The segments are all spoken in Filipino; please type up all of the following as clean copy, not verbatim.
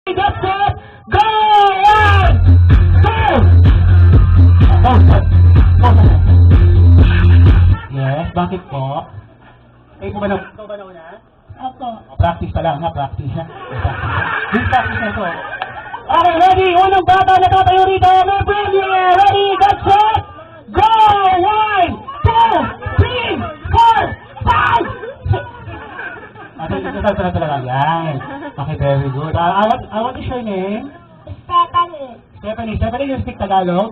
That's it! Go! One! Go! Yes, bakit po? Ikaw ba na? Opo. Practice pa lang ha, practice ha. This practice na ito. Okay, ready? Unang bata na tatayo rito. May premiere! Ready? Get set! Go! 1, 2, 3, 4, 5, 6! Ito talaga. Yan. Okay, very good. What is your name? Stephanie. Stephanie, you speak Tagalog?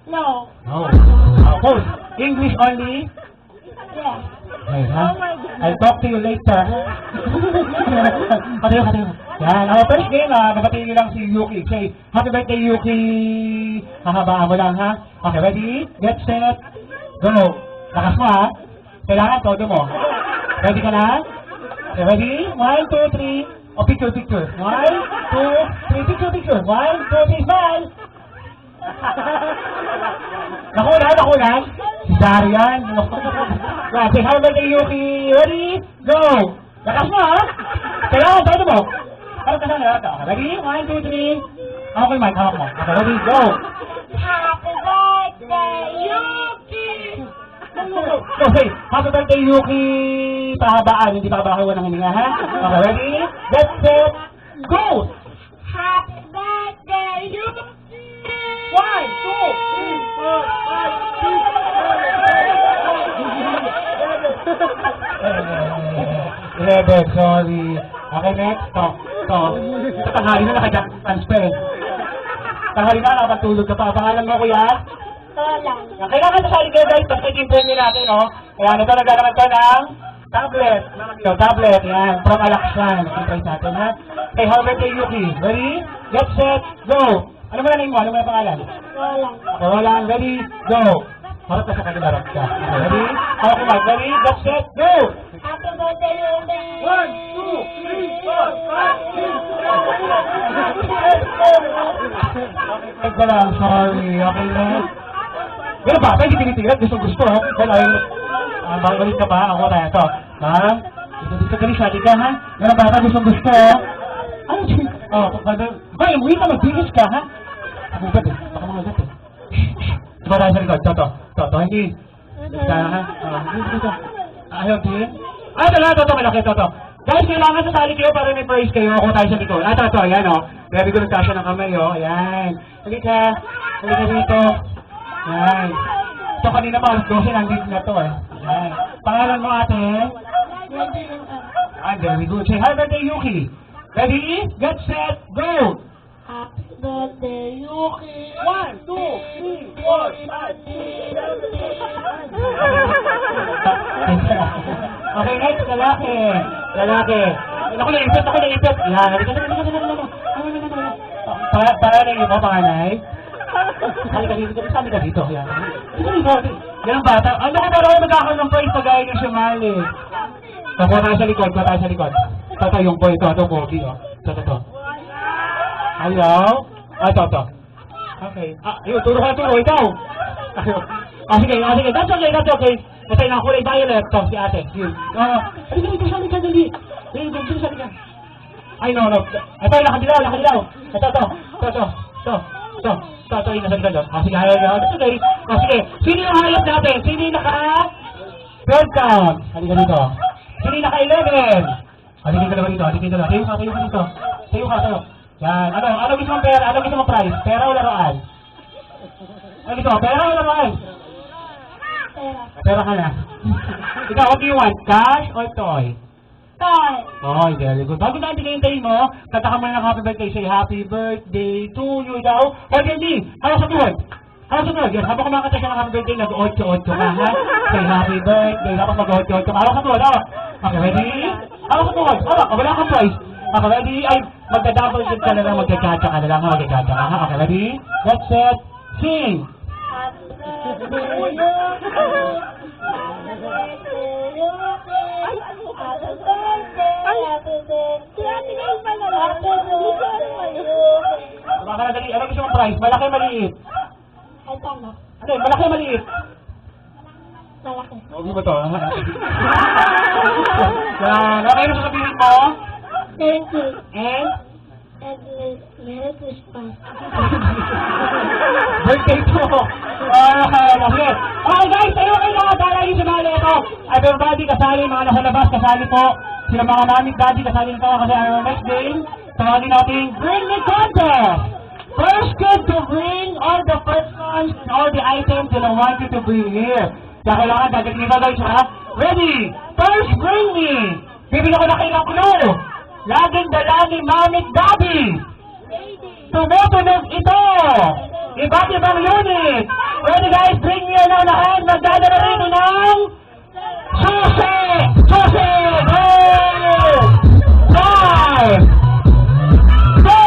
No. No. Of course. English only? Yes. Okay, ha? I'll talk to you later. Katayo. Yan. Our first game, babatiin nyo lang si Yuki. Say, happy birthday, Yuki! Hahabaan mo lang, ha? Okay, ready? Get set. Go. Lakas mo, ha? Kailangan todo mo. Ready ka na? Okay, ready? 1, 2, 3. O, picture. 1, 2, 3. Picture. 1, 2, 3, smile! Nakunan? Si Darian. Say, happy birthday, Yuki. Ready? Go! Lakas mo, ha? Kailangan, todo mo. Harap ka. Okay, ready? 1, 2, 3. Okay, Mike, hawak mo. Okay, ready? Go! Happy birthday, Yuki! Okay, happy birthday, Yuki! Pahabaan, hindi pahabahan ng hininga, ha? Okay, ready? Get set, go! Happy birthday, Yuki! 1, 2, 3, 4, 5, 6, 11, sorry. Okay, next. Ito, tanghali na naka-transfer. Tanghali na, nakapagtulog ka pa. Pangalan mo, kuya? Tolang. Kailangan sa kayo guys, basta i-improve nyo natin, no? Ayan, ito nagkakaroon to ng tablet. Tablet, yan. From Alaxan. I-price natin, ha? Okay, how about you, Yuki? Ready? Get set, go! Ano mo na name mo? Ano mo na pangalan? Tolang. Okay, Roland, ready? Go! Harap ka sa kanila, harap ka. Okay, ready? Okay, Mike, ready? Get set, go! Happy birthday, Yuki! 1, 2, 3, 4, 5, 6, 7, 8. Okay, lang, sorry. Okay, next. Pero ba? Pwede tinitigat. Gusto, ha? Pero ayun. Balik ka pa. Ako tayo. Ito. Ha? Dito ka rin siya. Dito, ha? Pero ba? Gusto. Ano siya? Ba, umuwi ka. Magbihis ka, ha? Ako ba, eh? Baka mga gat, eh. Diba tayo sa likod? Ito. Hindi. Dito, ha? Dito. Ayaw, din. Ito. Malaki. Ito. Guys, kailangan sasali kayo para may praise kayo. Ako tayo sa likod. Ito. Ayan, o. Very good. Nagkasya ng kamay, o. Ayan. Halika dito. Yan. So, kanina pa, alas 12, nandito na to, eh. Yan. Pangalan mo, ate? Very good. Say, happy birthday, Yuki. Ready? Get set, go! Happy birthday, Yuki! 1, 2, 3, 4, 5, 6. Okay, next, lalaki. Ako naipit. Yan, halika. Para na yung panganay. Sabi ka dito. Yan. Ganun bata. Ano ko parang magkakaroon ng prize pag gaya ng sumali. Kuha tayo sa likod. Ito yung boy. Ito, Kobe. Ito. Ayaw. Ito. Okay. Ayun, turo. Ikaw. Sige. That's okay. Ito yung kulay violet. Ito, si ate. Yun. Halika, dali. Halika. Ay, no. Ito, nakadilaw. Ito, yung nasa likod. Sige, okay. Sige, sino yung hayop natin? Sino yung third count? Halika dito. Sino yung naka-11? Halika ka dito. Tayo ka. Yan. Ano gusto mong pera? Ano gusto mong prize? Pera o laruan? Ano gusto mo? Pera o laruan? Pera ka na. Ikaw, what do you want? Cash or toy? Toy. Oh, very good. Bago natin hintayin mo, tataka mo na ng happy birthday. Say, happy birthday to you daw. Huwag hindi. Hawak sa tuhod. Yes, habang kumakanta siya ng happy birthday, nag-8-8 ka, ha? Say, happy birthday. Dapat mag-8-8 ka. Hawak sa tuhod, hawak. Okay, ready? Hawak sa tuhod. Hawak. Wala kang prize. Okay, ready? Ay, magka-double dip ka na lang. Magka-gacha ka na lang. Magka-gacha ka, ha? Okay, ready? Get set. Sing. Happy birthday, Yuki! Ano gusto mong prize? Malaki, maliit? Ay, tama. Ano, malaki, maliit? Malaki. Huwag mo to, ha? Yan. Okay, ano sasabihin mo? Thank you. And? And Christmas. Birthday po. Okay. Okay guys, tayo kayo mga dalayin sa mga ito. Everybody kasali, mga nasa labas, kasali po. Sila mga namit, daddy, kasali nito kasi our next game. Tawagin natin, Bring Me Contest! First kid to bring all the persons, all the items that I want you to bring here. Kaya kailangan gagawin nito guys ha. Ready? First, bring me! Bibigyan ko na kayo ng clue. Laging dala ni Mamit Daddy. Tumutunog ito! Iba't ibang unit! Ready guys, bring me na lahat! Magdadala rito ng susi! Susi! Go! 5! Go!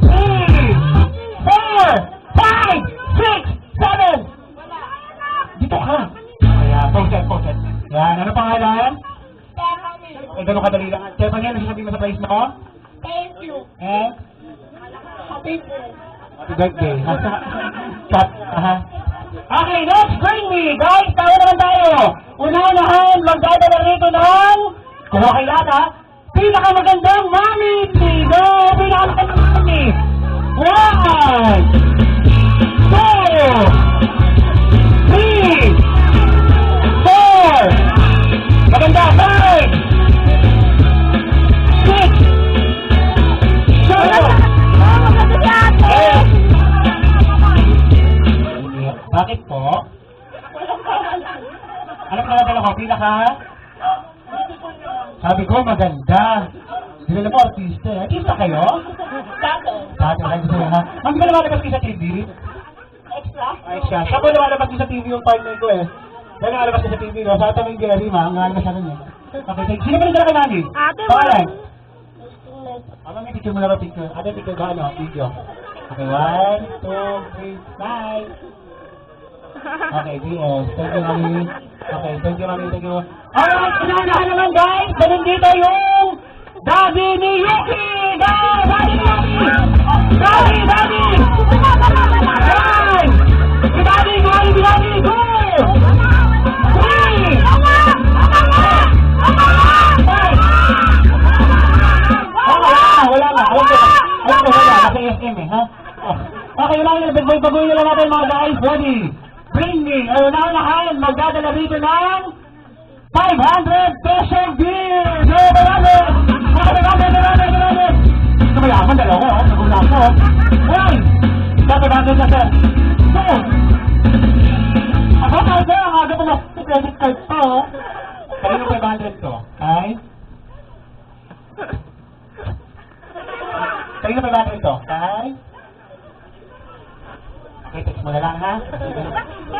3! 4! 5! 6! 7! Dito ka! Ayan, poset. Yan, ano pangalan? Eh, gano'ng kadali lang. Kaya pa ano sasabihin mo sa place mo? Thank you. Eh? Happy birthday. Happy birthday. Chat. Aha. Okay, next, bring me. Guys, tayo naman tayo. Una-unahan, magdadala rito ng, kung okay lahat ha, pinakamagandang mami. Go! Pinakamagandang mami. 1, 2, 3, 4, maganda, 5, 6, 7, 8. Bakit po? Ano pa natin ako? Pinaka? Sabi ko, maganda. Hindi na po, artista. Artista kayo? Dati, ay gusto nyo ha? Ang di ba lumalabas kayo sa TV? Extra? Ay siya. Siya po lumalabas kayo sa TV yung partner ko eh. Kaya lumalabas kayo sa TV, no? Sa ataming Gary, ma. Ang lumalabas siya nun eh. Okay, sino pa rin dala kay Nani? Ate mo. Pangalan? Ano may picture mo lang ba picture? Ate, picture ba ano? Video. Okay, 1, 2, 3, bye! Okay, DS. Thank you, Mami. Okay, thank you, Mami. Thank you. Alright, unahan naman, guys. Ganun dito yung Daddy ni Yuki! Go! Daddy ni Yuki! Daddy! Daddy! One! Si Daddy! Daddy! Daddy! Go! 3! Wala na. Alam ko wala. Kasi SM eh, ha? Okay, baguhin na lang natin mga guys. Ready? Bring me. Unahan, magdadala rito ng 500 peso bill! Go, marami! Marami! Ito mayaman, dalawa, ha? Nagulang ko. One! Dapat na sir. Two! Ako tayo sir, ang aga po na credit card pa, ha? Kanino 500 to? Ay? Kanino 500 to? Ay? Okay, text mo na lang, ha?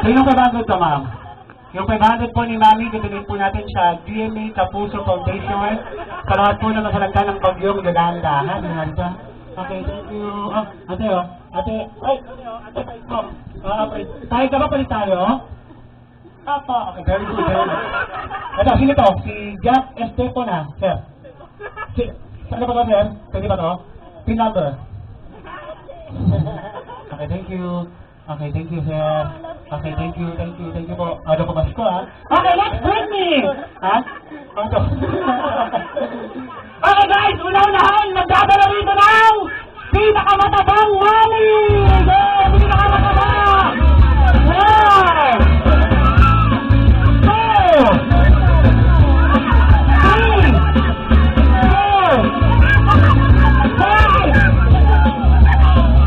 Kanino 500 to, ma'am? Yung 500 po ni Mami, gagawin po natin sa GMA Kapuso Foundation. Sa lahat po na nasalagta ng bagyong Yolanda, ha? Yolanda? Okay, thank you. Ate, ate, ate, ko. Tayo ka ba palit tayo? Apo. Okay, very good, very good. Ito, sino to? Si Jack Estepo na, sir. Saan ba to, sir? Pwede ba to? Pin number. Okay, thank you. Okay, thank you, sir. Okay, thank you po. Ano po mas ko, ha? Okay, let's bring me! Ha? Ano to? Okay, guys, una-unahan, magdadala rito ng pinakamatabang mami! Go! Pinakamatabang! 1, 2, 3, 4, 5,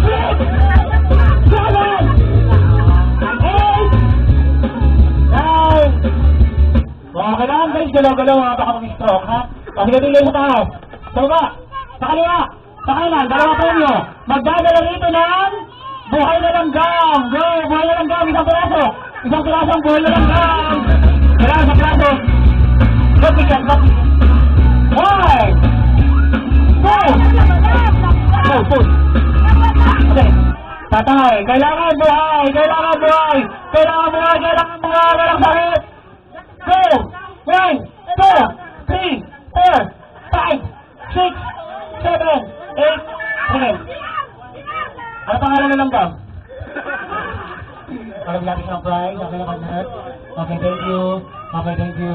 6, 7, 8, 9. Kailangan guys, galaw-galaw ha, baka mag-stroke ha. Kasi gabi sa taas. Sa baba, sa kaliwa, sa kanan, dalawa po nyo. Magdadala rito ng buhay na langgam. Go, buhay na langgam, isang piraso. Isang pirasong buhay na langgam. Kailangan sa piraso. Good weekend, good weekend. 1, 2. Go. Okay. Tatay, kailangan buhay, kailangan buhay. Kailangan buhay, walang sakit. Go! 1, 2, 3, 4, 5, 6, 7, 8, 9. Ano pangalan na lang ba? Parang natin ng prize. Okay na, partner. Okay, thank you. Okay, thank you.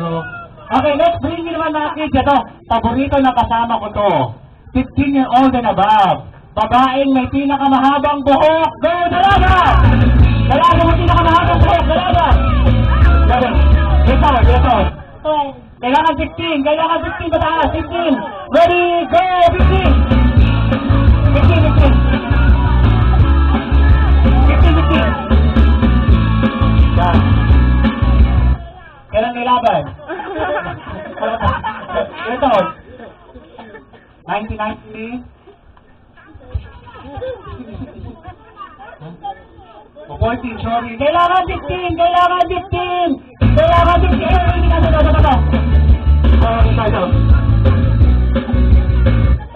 Okay, let's bring niyo naman mga kids, ito, paborito na kasama ko to. 15-year-old and above. Babaeng may pinakamahabang buhok. Go, dalaga! Dalaga may pinakamahabang buhok, dalaga! Dalaga. Ito. 12. Kailangan 15, pataas, 15. Ready, go, 15. Yan. Kailan may laban? Ito. 1990. O 14, sorry. Kailangan 15! Kailangan 15! Kailangan 15! Hindi na ito. Ito.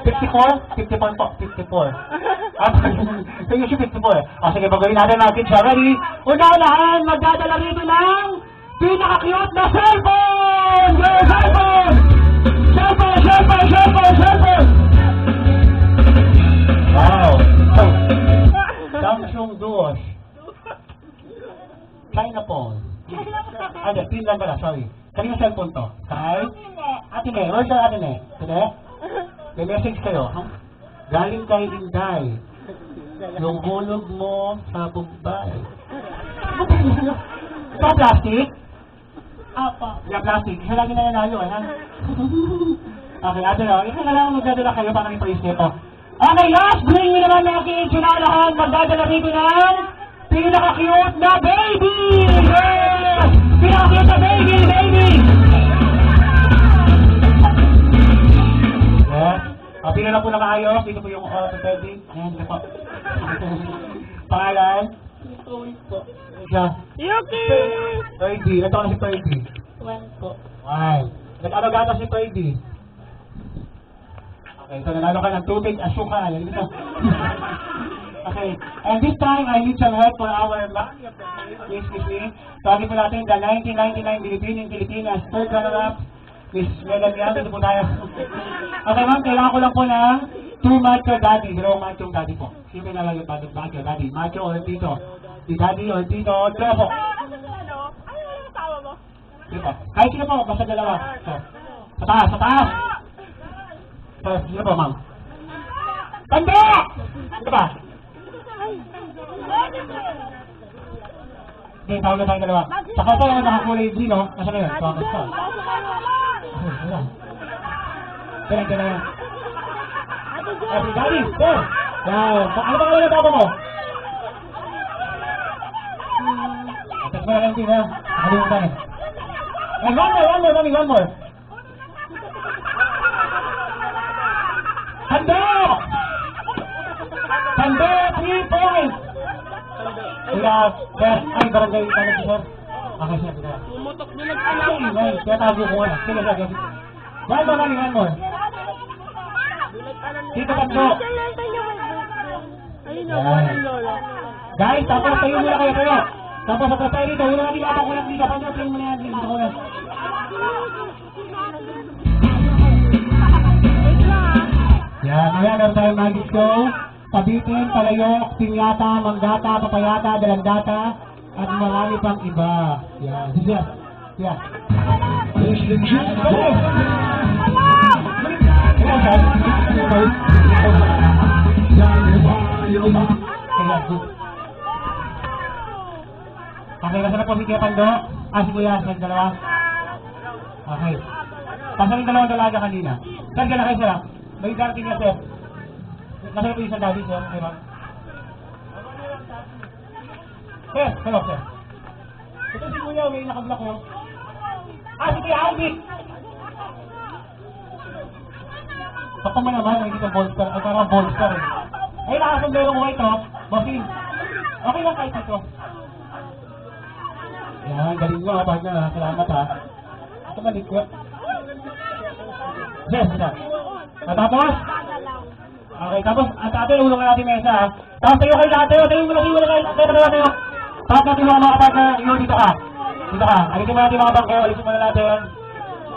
54? 54 po. 54. Sige, 54. O sige, pagawin natin natin siya. Ready? Una-unahan, magdadala rito ng pinaka-cute na cellphone! Go, cellphone! Cellphone! Wow! Samsung Duos. China phone. Hindi, Finland pala, sorry. Kanina cellphone to? Kay? Atine. Where's your Atine? Atine? May message kayo. Galing kay Inday. Yung hulog mo sa Bombay. Ito plastic? Apo. Yeah, plastic. Isa lagi na nanalo, ha? Okay, ate na. Isa na lang magdadala kayo para i-praise nito. Okay, last bring me naman mga kids. Unahan, magdadala rito ng pinaka-cute na baby! Yes! Pinaka-cute na baby! Yes. Pila na po na maayos. Dito po yung baby. Ayan, dito po. Pangalan? Nicole po. Siya. Yuki! Ferdy. Ito na si Ferdy. 1 po. Wow. Nag-ano gata si Ferdy? Okay, so nanalo ka ng tubig, asukal. Okay, and this time I need some help for our Mommy of the Day. Excuse me. Tawagin po natin the 1999 Philippine Pilipinas third runner-up, Miss Megan Yang. Dito po tayo. Okay ma'am, kailangan ko lang po ng 2 macho daddy. Dalawang macho daddy po. Sino na lang yung macho daddy? Macho or tito? Si daddy or tito? Dalawa po. Dito po. Kahit sino po, basta dalawa. So, sa taas. So, sino po ma'am? Tanda! Ito ba? Hindi, tawag na tayo dalawa. Saka ito yung nakakulay green, no? Nasa na yun? Tuwakas ka. Wala. Kailan yan? Daddy, sir! Yan. Ano ba kailan na tawag mo? Atas mo na lang din, ha? Nakalimutan eh. And one more. Tanda! 3 points! Kaya, ay, barangay, tanong si sir. Okay, sir, kaya. Pumutok din nag-alaw. Ay, kaya tago ko na. Sige, sir, sige. One more. Dito Tando. Yan. Guys, tapos tayo muna kayo. Tapos sa tayo dito, wala natin kapag kulang dito. Pando, tayo muna yan. Dito ko yan. Yan, ayan, meron tayong magic show. Pabitin, palayok, pinyata, manggata, papayata, dalandata, at marami pang iba. Yan, siya. Yeah. Okay, nasa na po si Kuya Pando? Si Kuya, sa dalawa? Okay. Pasal yung dalawang dalaga kanina. Sir, gana kayo sir. May darting na sir. Nasa po yung isang daddy sir. Okay, ma'am. Sir, hello sir. Ito si Kuya, may nakablock mo. Si Kuya Alvin! Baka mo naman, may kitang bolster. Ay, parang bolster eh. Ay, nakasundero mo ito. Bossing. Okay lang kahit ito. Yan, galing mo ha, partner ha. Salamat ha. Ito malikot. Yes, sir. Tapos? Okay, tapos, at ate, ulong na natin mesa ha. Tapos tayo kayo lahat, tayo mo lang tayo. Tapos natin mga partner, dito ka. Alisin mo natin mga bangko, alisin mo na natin.